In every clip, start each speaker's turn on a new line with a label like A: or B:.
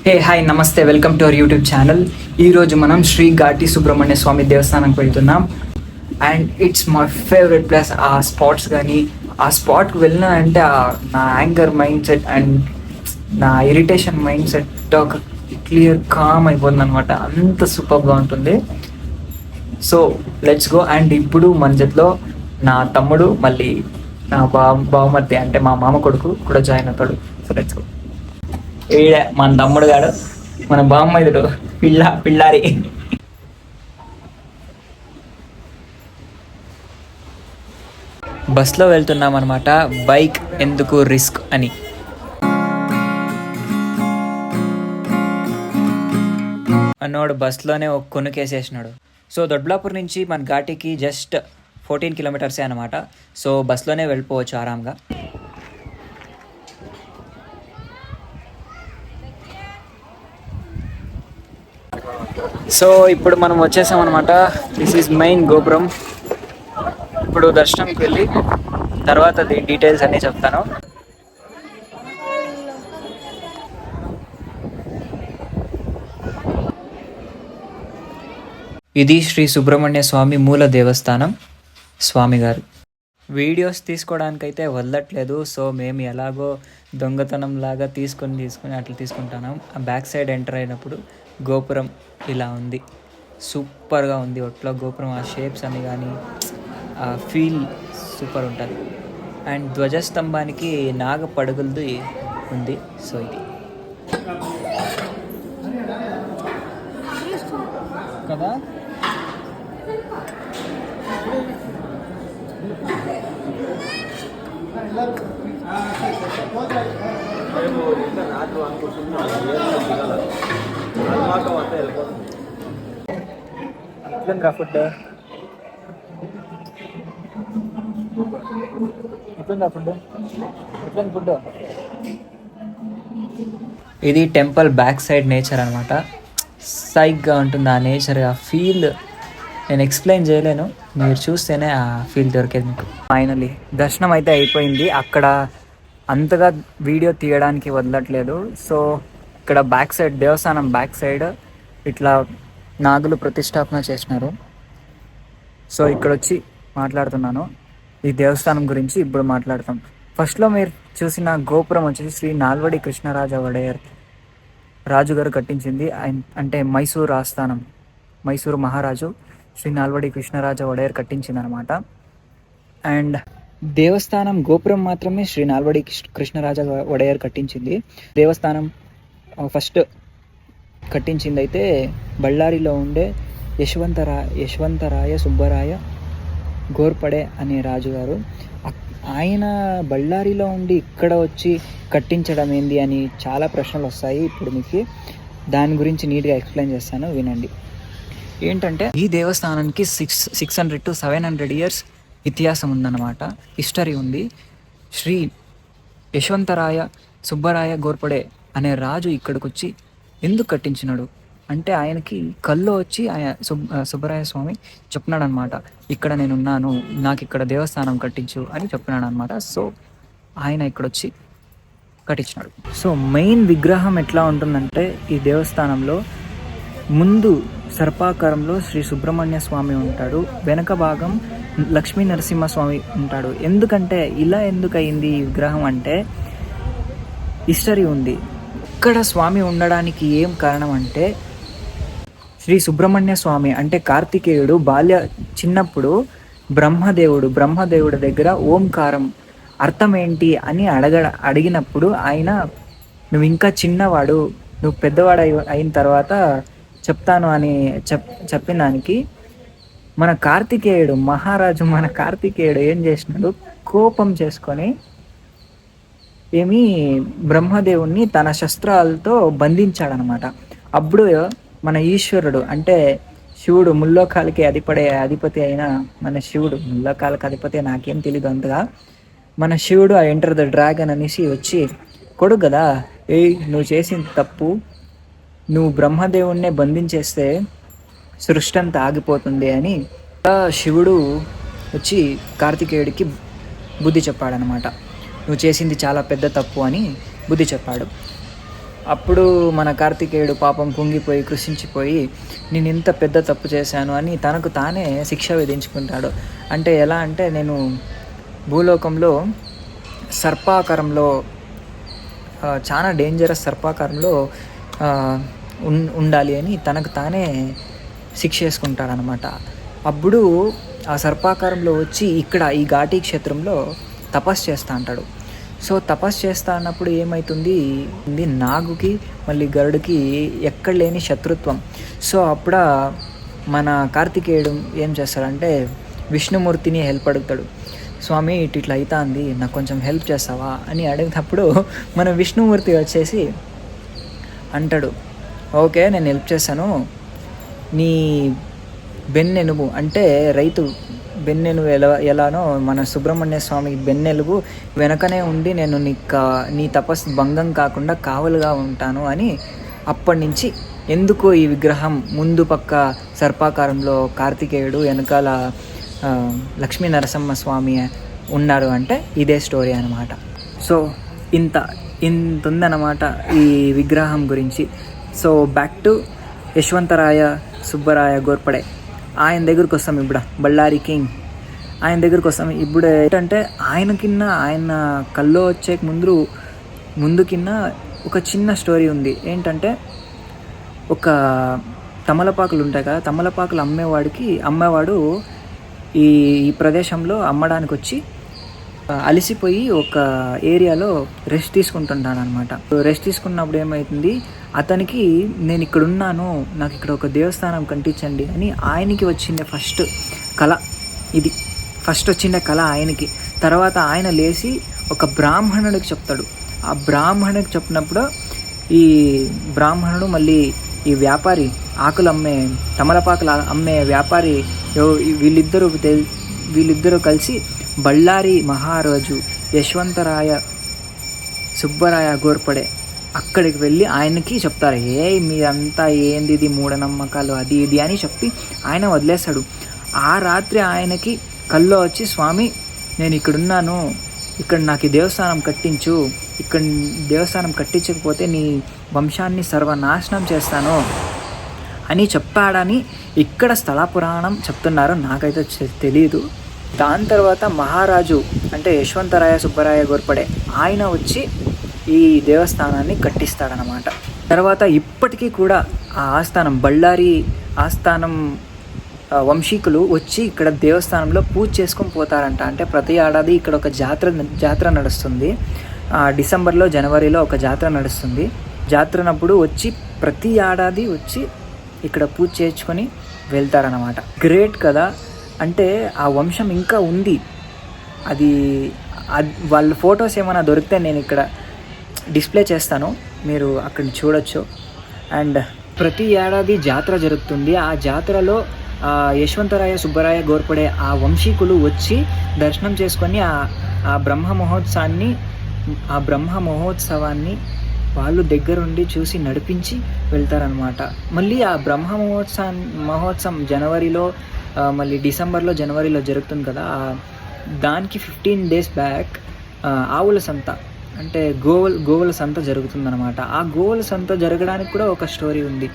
A: Hey hi నమస్తే, welcome to our YouTube channel. ఈరోజు మనం శ్రీ ఘాటి సుబ్రహ్మణ్య స్వామి దేవస్థానానికి వెళ్తున్నాం. And it's my favourite place. ఆ స్పాట్స్ కానీ ఆ స్పాట్కి వెళ్ళినా అంటే నా యాంగర్ మైండ్ సెట్ అండ్ నా ఇరిటేషన్ మైండ్ సెట్ ఒక క్లియర్ కామ్ అయిపోతుంది అనమాట. అంత సూపర్గా ఉంటుంది. So let's go. అండ్ ఇప్పుడు మన జట్లో నా తమ్ముడు, మళ్ళీ నా బావమర్ది అంటే మా మామ కొడుకు కూడా జాయిన్ అవుతాడు. So let's go. ఈడ మన తమ్ముడు గాడు, మన బామ్మదుడు పిల్లారి. బస్లో వెళ్తున్నాం అనమాట. బైక్ ఎందుకు రిస్క్ అని. అన్నోడు బస్లోనే ఒక కొనుకేసేసినాడు. సో దొడ్లాపూర్ నుంచి మన ఘాటికి జస్ట్ 14 కిలోమీటర్సే అనమాట. సో బస్లోనే వెళ్ళిపోవచ్చు ఆరాంగా. సో ఇప్పుడు మనం వచ్చేసాం అనమాట. దిస్ ఈజ్ మెయిన్ గోపురం. ఇప్పుడు దర్శనంకి వెళ్ళి తర్వాత డీటెయిల్స్ అన్నీ చెప్తాను. ఇది శ్రీ సుబ్రహ్మణ్య స్వామి మూల దేవస్థానం. స్వామి గారు వీడియోస్ తీసుకోవడానికైతే వదలట్లేదు. సో మేము ఎలాగో దొంగతనం లాగా తీసుకొని అట్లా తీసుకుంటున్నాం. ఆ బ్యాక్ సైడ్ ఎంటర్ అయినప్పుడు గోపురం ఇలా ఉంది. సూపర్గా ఉంది. ఒట్లో గోపురం ఆ షేప్స్ అని కానీ ఆ ఫీల్ సూపర్ ఉంటుంది. అండ్ ధ్వజస్తంభానికి నాగ పడుగులది ఉంది. సో ఇది కదా. ఎట్లుందిరా ఫుడ్? ఇది టెంపుల్ బ్యాక్ సైడ్ నేచర్ అనమాట. సైగ్గా ఉంటుంది ఆ నేచర్. ఆ ఫీల్ నేను ఎక్స్ప్లెయిన్ చేయలేను, మీరు చూస్తేనే ఆ ఫీల్ దొరికేది మీకు. ఫైనలీ దర్శనం అయితే అయిపోయింది. అక్కడ అంతగా వీడియో తీయడానికి వదలట్లేదు. సో ఇక్కడ బ్యాక్ సైడ్, దేవస్థానం బ్యాక్ సైడ్ ఇట్లా నాగులు ప్రతిష్టాపన చేసినారు. సో ఇక్కడ వచ్చి మాట్లాడుతున్నాను ఈ దేవస్థానం గురించి. ఇప్పుడు మాట్లాడతాం. ఫస్ట్లో మీరు చూసిన గోపురం వచ్చేసి శ్రీ నాల్వడి కృష్ణరాజ వడేయర్ రాజుగారు కట్టించింది. అంటే మైసూరు ఆస్థానం, మైసూరు మహారాజు శ్రీ నాల్వడి కృష్ణరాజ వడేయర్ కట్టించింది అనమాట. అండ్ దేవస్థానం గోపురం మాత్రమే శ్రీ నాల్వడి కృష్ణరాజ వడేయర్ కట్టించింది. దేవస్థానం ఫస్ట్ కట్టించింది అయితే బళ్ళారిలో ఉండే యశ్వంతరాయ సుబ్బరాయ గోర్పడే అనే రాజుగారు. ఆయన బళ్ళారిలో ఉండి ఇక్కడ వచ్చి కట్టించడం ఏంది అని చాలా ప్రశ్నలు వస్తాయి. ఇప్పుడు మీకు దాని గురించి నీట్గా ఎక్స్ప్లెయిన్ చేస్తాను, వినండి. ఏంటంటే ఈ దేవస్థానానికి 600 to 700 ఇయర్స్ ఇతిహాసం ఉందన్నమాట. హిస్టరీ ఉంది. శ్రీ యశ్వంతరాయ సుబ్బరాయ గోర్పడే అనే రాజు ఇక్కడికి వచ్చి ఎందుకు కట్టించినాడు అంటే, ఆయనకి కల్లో వచ్చి ఆయన సుబ్బరాయ స్వామి చెప్పినాడు అనమాట, ఇక్కడ నేనున్నాను, నాకు ఇక్కడ దేవస్థానం కట్టించు అని చెప్పినాడు అనమాట. సో ఆయన ఇక్కడ వచ్చి కట్టించినాడు. సో మెయిన్ విగ్రహం ఎట్లా ఉంటుందంటే, ఈ దేవస్థానంలో ముందు సర్పాకారంలో శ్రీ సుబ్రహ్మణ్య స్వామి ఉంటాడు, వెనక భాగం లక్ష్మీ నరసింహస్వామి ఉంటాడు. ఎందుకంటే ఇలా ఎందుకు అయింది ఈ విగ్రహం అంటే హిస్టరీ ఉంది. ఇక్కడ స్వామి ఉండడానికి ఏం కారణం అంటే, శ్రీ సుబ్రహ్మణ్య స్వామి అంటే కార్తికేయుడు చిన్నప్పుడు బ్రహ్మదేవుడి దగ్గర ఓంకారం అర్థం ఏంటి అని అడిగినప్పుడు ఆయన, నువ్వు ఇంకా చిన్నవాడు, నువ్వు పెద్దవాడు అయిన తర్వాత చెప్తాను అని చెప్పిన దానికి మన కార్తికేయుడు ఏం చేసినాడు, కోపం చేసుకొని బ్రహ్మదేవుణ్ణి తన శస్త్రాలతో బంధించాడనమాట. అప్పుడు మన ఈశ్వరుడు అంటే శివుడు, ముల్లోకాలకి అధిపతి అయిన మన శివుడు, ముల్లోకాలకి అధిపతి నాకేం తెలీదు అంతగా, మన శివుడు ఆ ఎంటర్ ద డ్రాగన్ అనేసి వచ్చి, కొడుకు కదా, నువ్వు చేసిన తప్పు, నువ్వు బ్రహ్మదేవుణ్ణే బంధించేస్తే సృష్టి అంతా ఆగిపోతుంది అని శివుడు వచ్చి కార్తికేయుడికి బుద్ధి చెప్పాడనమాట. నువ్వు చేసింది చాలా పెద్ద తప్పు అని బుద్ధి చెప్పాడు. అప్పుడు మన కార్తికేయుడు పాపం కుంగిపోయి కృషించిపోయి నేను ఇంత పెద్ద తప్పు చేశాను అని తనకు తానే శిక్ష విధించుకుంటాడు. అంటే ఎలా అంటే నేను భూలోకంలో సర్పాకారంలో చాలా డేంజరస్ సర్పాకారంలో ఉండాలి అని తనకు తానే శిక్ష వేసుకుంటాడనమాట. అప్పుడు ఆ సర్పాకారంలో వచ్చి ఇక్కడ ఈ ఘాటీ క్షేత్రంలో తపస్సు చేస్తూ అంటాడు. సో తపస్సు చేస్తా అన్నప్పుడు ఏమవుతుంది, నాగుకి మళ్ళీ గరుడికి ఎక్కడ లేని శత్రుత్వం. సో అప్పుడు మన కార్తికేయుడు ఏం చేస్తాడంటే విష్ణుమూర్తిని హెల్ప్ అడుగుతాడు. స్వామి ఇట్లా అవుతుంది, నాకు కొంచెం హెల్ప్ చేస్తావా అని అడిగినప్పుడు మన విష్ణుమూర్తి వచ్చేసి అంటాడు, ఓకే నేను హెల్ప్ చేశాను, నీ బెన్నెనుగు అంటే రైతు బెన్నెలుగు ఎలానో మన సుబ్రహ్మణ్య స్వామి బెన్నెలుగు వెనకనే ఉండి నేను నీ తపస్సు భంగం కాకుండా కావలుగా ఉంటాను అని అప్పటి నుంచి ఎందుకు ఈ విగ్రహం ముందు పక్క సర్పాకారంలో కార్తికేయుడు వెనకాల లక్ష్మీ నరసింహ స్వామి ఉన్నారు అంటే ఇదే స్టోరీ అనమాట. సో ఇంత ఉందన్నమాట ఈ విగ్రహం గురించి. So back to Yashwantaraya Subbaraya Ghorpade. ఆయన దగ్గరికి వస్తాం ఇప్పుడు, బళ్ళారి కింగ్ ఆయన దగ్గరికి వస్తాం ఇప్పుడు. ఏంటంటే ఆయన కల్లో వచ్చే ముందు ఒక చిన్న స్టోరీ ఉంది. ఏంటంటే ఒక తమలపాకులు ఉంటాయి కదా, తమలపాకులు అమ్మేవాడు ఈ ప్రదేశంలో అమ్మడానికి వచ్చి అలసిపోయి ఒక ఏరియాలో రెస్ట్ తీసుకుంటుంటాను అనమాట. రెస్ట్ తీసుకున్నప్పుడు ఏమవుతుంది, అతనికి నేను ఇక్కడ ఉన్నాను, నాకు ఇక్కడ ఒక దేవస్థానం కట్టించండి అని ఆయనకి వచ్చిండే ఫస్ట్ వచ్చిండే కళ ఆయనకి. తర్వాత ఆయన లేచి ఒక బ్రాహ్మణుడికి చెప్తాడు. ఆ బ్రాహ్మణుడికి చెప్పినప్పుడు ఈ బ్రాహ్మణుడు మళ్ళీ ఈ వ్యాపారి తమలపాకులు అమ్మే వ్యాపారి వీళ్ళిద్దరూ కలిసి బళ్ళారి మహారాజు యశ్వంతరాయ సుబ్బరాయ గోర్పడే అక్కడికి వెళ్ళి ఆయనకి చెప్తారు, మీరంతా ఏంది ఇది మూఢనమ్మకాలు అది ఇది అని చెప్పి ఆయన వదిలేస్తాడు. ఆ రాత్రి ఆయనకి కల్లో వచ్చి, స్వామి నేను ఇక్కడున్నాను, ఇక్కడ నాకు దేవస్థానం కట్టించు, ఇక్కడ దేవస్థానం కట్టించకపోతే నీ వంశాన్ని సర్వనాశనం చేస్తాను అని చెప్పాడని ఇక్కడ స్థల పురాణం చెప్తున్నారు, నాకైతే తెలియదు. దాని తర్వాత మహారాజు అంటే యశ్వంతరాయ సుబ్బరాయ గోర్పడే ఆయన వచ్చి ఈ దేవస్థానాన్ని కట్టిస్తాడనమాట. తర్వాత ఇప్పటికీ కూడా ఆ ఆస్థానం బళ్ళారి ఆస్థానం వంశీకులు వచ్చి ఇక్కడ దేవస్థానంలో పూజ చేసుకొని పోతారంట. అంటే ప్రతి ఏడాది ఇక్కడ ఒక జాతర నడుస్తుంది. డిసెంబర్లో జనవరిలో ఒక జాతర నడుస్తుంది. జాతరనప్పుడు వచ్చి ప్రతి ఏడాది వచ్చి ఇక్కడ పూజ చేయించుకొని వెళ్తారనమాట. గ్రేట్ కదా. అంటే ఆ వంశం ఇంకా ఉంది. అది వాళ్ళ ఫొటోస్ ఏమైనా దొరికితే నేను ఇక్కడ డిస్ప్లే చేస్తాను, మీరు అక్కడ చూడొచ్చు. అండ్ ప్రతి ఏడాది జాతర జరుగుతుంది. ఆ జాతరలో యశ్వంతరాయ సుబ్బరాయ గోర్పడే ఆ వంశీకులు వచ్చి దర్శనం చేసుకొని ఆ బ్రహ్మ మహోత్సవాన్ని వాళ్ళు దగ్గరుండి చూసి నడిపించి వెళ్తారనమాట. మళ్ళీ ఆ బ్రహ్మ మహోత్సవం జనవరిలో మళ్ళీ డిసెంబర్లో జనవరిలో జరుగుతుంది కదా, దానికి 15 days బ్యాక్ ఆవుల సంత అంటే గోవుల సంత జరుగుతుందన్నమాట. ఆ గోవుల సంత జరగడానికి కూడా ఒక స్టోరీ ఉంది.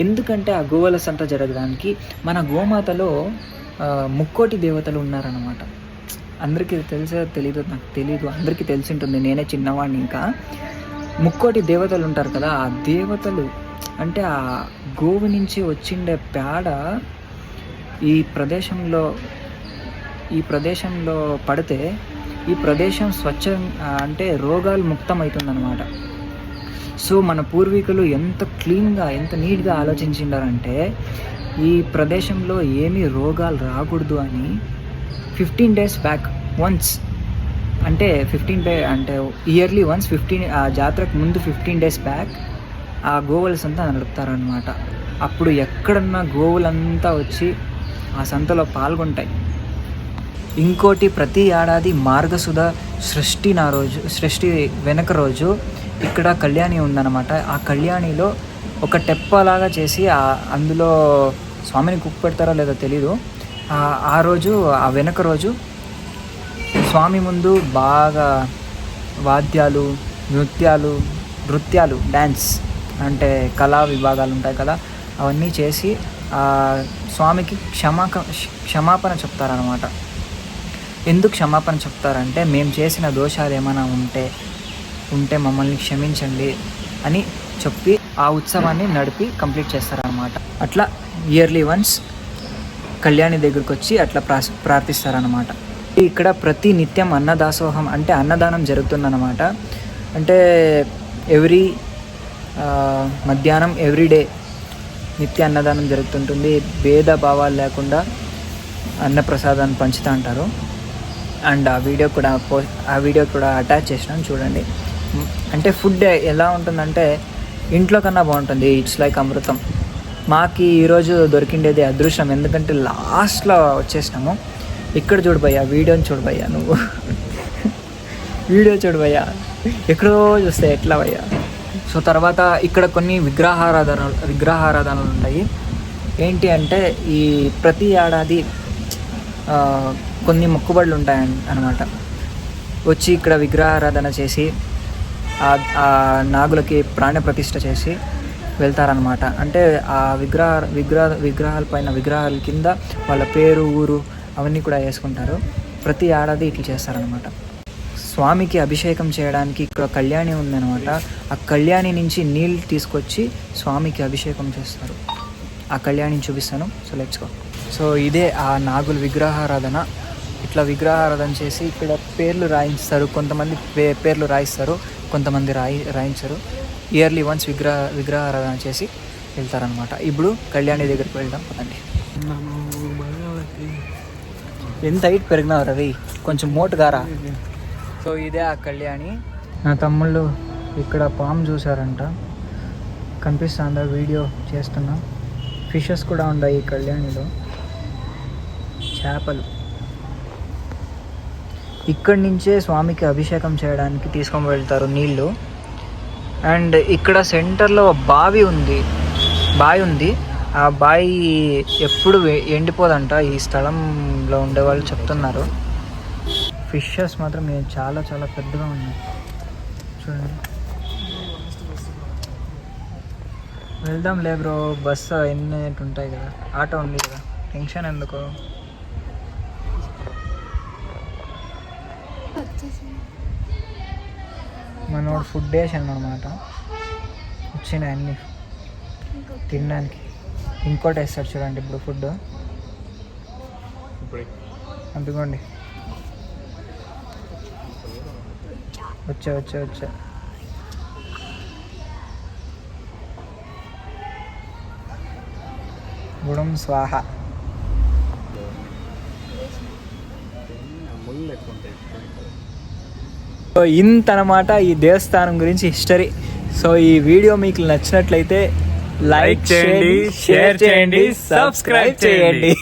A: ఎందుకంటే ఆ గోవుల సంత జరగడానికి మన గోమాతలో ముక్కోటి దేవతలు ఉన్నారన్నమాట. అందరికీ తెలీదు, నాకు తెలీదు, అందరికీ తెలిసి ఉంటుంది, నేనే చిన్నవాడిని. ఇంకా ముక్కోటి దేవతలు ఉంటారు కదా, ఆ దేవతలు అంటే ఆ గోవు నుంచి వచ్చిండే పేడ ఈ ప్రదేశంలో పడితే ఈ ప్రదేశం స్వచ్ఛం అంటే రోగాలు ముక్తమవుతుందన్నమాట. సో మన పూర్వీకులు ఎంత క్లీన్గా ఎంత నీట్గా ఆలోచించిండారంటే ఈ ప్రదేశంలో ఏమీ రోగాలు రాకూడదు అని 15 days బ్యాక్ వన్స్ అంటే 15 days అంటే ఇయర్లీ వన్స్ 15 ఆ జాతరకు ముందు 15 days బ్యాక్ ఆ గోవుల సంత నడుపుతారనమాట. అప్పుడు ఎక్కడున్న గోవులంతా వచ్చి ఆ సంతలో పాల్గొంటాయి. ఇంకోటి ప్రతి ఏడాది మార్గశుధ సృష్టి వెనక రోజు ఇక్కడ కళ్యాణి ఉందన్నమాట. ఆ కళ్యాణిలో ఒక టెప్పలాగా చేసి అందులో స్వామిని కుక్ పెడతారో లేదో తెలీదు. ఆ రోజు ఆ వెనక రోజు స్వామి ముందు బాగా వాద్యాలు నృత్యాలు నృత్యాలు, డ్యాన్స్ అంటే కళా విభాగాలు ఉంటాయి కదా, అవన్నీ చేసి స్వామికి క్షమాపణ చెప్తారనమాట. ఎందుకు క్షమాపణ చెప్తారంటే, మేము చేసిన దోషాలు ఏమైనా ఉంటే మమ్మల్ని క్షమించండి అని చెప్పి ఆ ఉత్సవాన్ని నడిపి కంప్లీట్ చేస్తారనమాట. అట్లా ఇయర్లీ వన్స్ కళ్యాణి దగ్గరికి వచ్చి అట్లా ప్రార్థిస్తారనమాట. ఇక్కడ ప్రతి నిత్యం అన్నదాసోహం అంటే అన్నదానం జరుగుతుందన్నమాట. అంటే ఎవ్రీ మధ్యాహ్నం ఎవ్రీడే నిత్య అన్నదానం జరుగుతుంటుంది. భేద భావాలు లేకుండా అన్నప్రసాదాన్ని పంచుతూ అంటారు. అండ్ ఆ వీడియో కూడా అటాచ్ చేసినాను, చూడండి. అంటే ఫుడ్ ఎలా ఉంటుందంటే ఇంట్లో కన్నా బాగుంటుంది. ఇట్స్ లైక్ అమృతం. మాకు ఈరోజు దొరికిండేది అదృష్టం, ఎందుకంటే లాస్ట్లో వచ్చేసినాము. ఇక్కడ చూడు భయ్యా, వీడియోని చూడు భయ్యా, నువ్వు వీడియో చూడు భయ్యా, ఎక్కడో చూస్తే ఎట్లా భయ్యా. సో తర్వాత ఇక్కడ కొన్ని విగ్రహారాధనలు ఉంటాయి. ఏంటి అంటే ఈ ప్రతి ఏడాది కొన్ని మొక్కుబడులు ఉంటాయి అన్నమాట. వచ్చి ఇక్కడ విగ్రహారాధన చేసి ఆ నాగులకి ప్రాణప్రతిష్ఠ చేసి వెళ్తారనమాట. అంటే ఆ విగ్రహాల పైన విగ్రహాల కింద వాళ్ళ పేరు, ఊరు అవన్నీ కూడా వేసుకుంటారు. ప్రతి ఏడాది ఇట్లా చేస్తారనమాట. స్వామికి అభిషేకం చేయడానికి ఇక్కడ కళ్యాణి ఉందనమాట. ఆ కళ్యాణి నుంచి నీళ్ళు తీసుకొచ్చి స్వామికి అభిషేకం చేస్తారు. ఆ కళ్యాణిని చూపిస్తాను. So let's go. సో ఇదే ఆ నాగుల విగ్రహారాధన. ఇట్లా విగ్రహారాధన చేసి ఇక్కడ పేర్లు రాయిస్తారు. కొంతమంది పేర్లు రాయిస్తారు, కొంతమంది రాయించరు. ఇయర్లీ వన్స్ విగ్రహారాధన చేసి వెళ్తారనమాట. ఇప్పుడు కళ్యాణి దగ్గరికి వెళ్దాం పదండి. ఎంత హైట్ పెరిగినావు రవి, కొంచెం మోటుగారా. సో ఇదే ఆ కళ్యాణి. నా తమ్ముళ్ళు ఇక్కడ పాము చూసారంట, కనిపిస్తుందా, వీడియో చేస్తున్నా. ఫిషెస్ కూడా ఉన్నాయి ఈ కళ్యాణిలో, చేపలు. ఇక్కడి నుంచే స్వామికి అభిషేకం చేయడానికి తీసుకొని వెళ్తారు నీళ్ళు. అండ్ ఇక్కడ సెంటర్లో బావి ఉంది. ఆ బావి ఎప్పుడు ఎండిపోదంట. ఈ స్థలంలో ఉండేవాళ్ళు చెప్తున్నారు. ఫిషెస్ మాత్రం చాలా చాలా పెద్దగా ఉన్నాయి, చూడండి. వెళ్దాం లే బ్రో, బస్సు ఎన్ని ఉంటాయి కదా, ఆటో ఉంది కదా, టెన్షన్ ఎందుకు. మనోడు ఫుడ్ వేసాను అనమాట, వచ్చినాయి అన్నీ తినడానికి. ఇంకోటి వేస్తాడు చూడండి ఇప్పుడు ఫుడ్. అందుకోండి, వచ్చా గుణం స్వాహ. సో ఇంత అన్నమాట ఈ దేవస్థానం గురించి హిస్టరీ. సో ఈ వీడియో మీకు నచ్చినట్లయితే లైక్ చేయండి, షేర్ చేయండి, సబ్స్క్రైబ్ చేయండి.